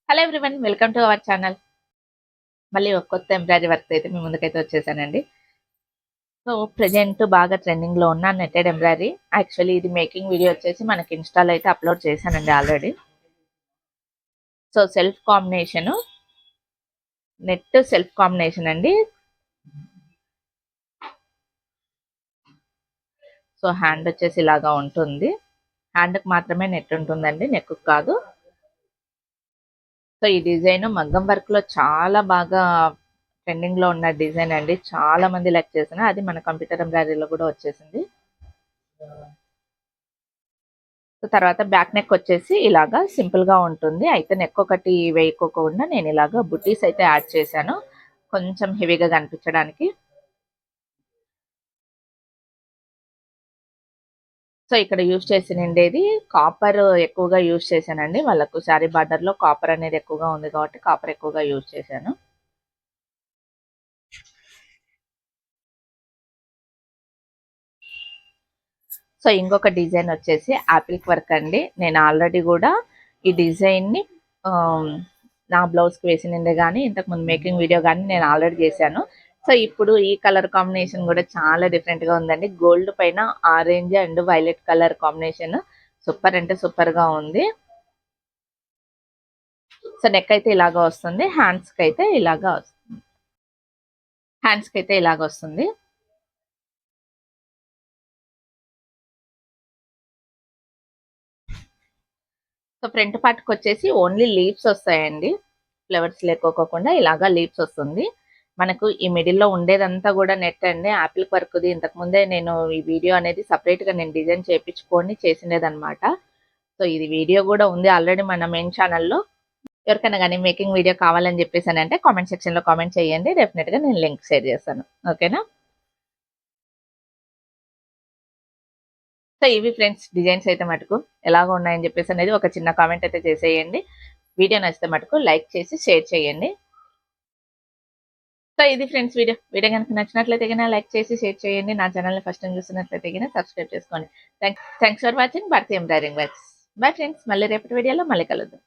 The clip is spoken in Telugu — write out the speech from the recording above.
Hello everyone, welcome to our channel. మళ్ళీ ఒక కొత్త ఎంబ్రాయిడరీ వర్క్ అయితే మీ ముందుకైతే వచ్చేసానండి. సో ప్రెజెంట్ బాగా ట్రెండింగ్లో ఉన్న నెట్టెడ్ ఎంబ్రాయిడరీ. యాక్చువల్లీ ఇది మేకింగ్ వీడియో వచ్చేసి మనకి ఇన్స్టాలో అయితే అప్లోడ్ చేశానండి already. So self combination, net self combination అండి. సో హ్యాండ్ వచ్చేసి ఇలాగా ఉంటుంది. హ్యాండ్కి మాత్రమే నెట్ ఉంటుందండి, నెక్ కాదు. సో ఈ డిజైన్ మగ్గం వర్క్ లో చాలా బాగా ట్రెండింగ్ లో ఉన్న డిజైన్ అండి. చాలా మంది లైక్ చేసిన అది మన కంప్యూటర్ ఎంబ్రాయిడరీలో కూడా వచ్చేసింది. సో తర్వాత బ్యాక్ నెక్ వచ్చేసి ఇలాగా సింపుల్ గా ఉంటుంది. అయితే నెక్ ఒకటి వేయకోకుండా నేను ఇలాగా బుటీస్ అయితే యాడ్ చేశాను, కొంచెం హెవీగా కనిపించడానికి. సో ఇక్కడ యూజ్ చేసినది కాపర్ ఎక్కువగా యూజ్ చేశానండి. వాళ్ళకు శారీ బార్డర్ లో కాపర్ అనేది ఎక్కువగా ఉంది కాబట్టి కాపర్ ఎక్కువగా యూజ్ చేశాను. సో ఇంకొక డిజైన్ వచ్చేసి యాపిల్ వర్క్ అండి. నేను ఆల్రెడీ కూడా ఈ డిజైన్ని నా బ్లౌజ్కి వేసినందే కానీ ఇంతకుముందు మేకింగ్ వీడియో కానీ నేను ఆల్రెడీ చేశాను. సో ఇప్పుడు ఈ కలర్ కాంబినేషన్ కూడా చాలా డిఫరెంట్గా ఉందండి. గోల్డ్ పైన orange and violet colour combination super అంటే సూపర్గా ఉంది. సో నెక్ అయితే ఇలాగా వస్తుంది, హ్యాండ్స్కి అయితే ఇలాగా వస్తుంది. హ్యాండ్స్కి అయితే ఇలాగ వస్తుంది. సో ఫ్రంట్ పార్ట్కి వచ్చేసి ఓన్లీ లీవ్స్ వస్తాయండి, ఫ్లవర్స్ లేకోకుండా ఇలాగా లీవ్స్ వస్తుంది. మనకు ఈ మిడిల్లో ఉండేదంతా కూడా నెట్ అండి, యాపిల్ వర్క్ది. ఇంతకుముందే నేను ఈ వీడియో అనేది సపరేట్గా నేను డిజైన్ చేయించుకొని చేసినదనమాట. సో ఇది వీడియో కూడా ఉంది ఆల్రెడీ మన మెయిన్ ఛానల్లో. ఎవరికైనా కానీ మేకింగ్ వీడియో కావాలని చెప్పేసానంటే కామెంట్ సెక్షన్లో కామెంట్ చేయండి, డెఫినెట్గా నేను లింక్ షేర్ చేస్తాను. ఓకేనా? సో ఇవి ఫ్రెండ్స్ డిజైన్స్ అయితే మటుకు ఎలాగ ఉన్నాయని చెప్పేసి అనేది ఒక చిన్న కామెంట్ అయితే చేసేయండి. వీడియో నచ్చితే మటుకు లైక్ చేసి షేర్ చేయండి. సో ఇది ఫ్రెండ్స్ వీడియో కనుక నచ్చినట్లయితే కన్నా లైక్ చేసి షేర్ చేయండి. నా ఛానల్ని ఫస్ట్ టైం చూస్తున్నట్లయితే కన్నా సబ్స్క్రైబ్ చేసుకోండి. Thanks for watching Bharati embroidering works. Bye friends, మళ్ళీ రేపటి వీడియోలో మళ్ళీ కలుద్దాం.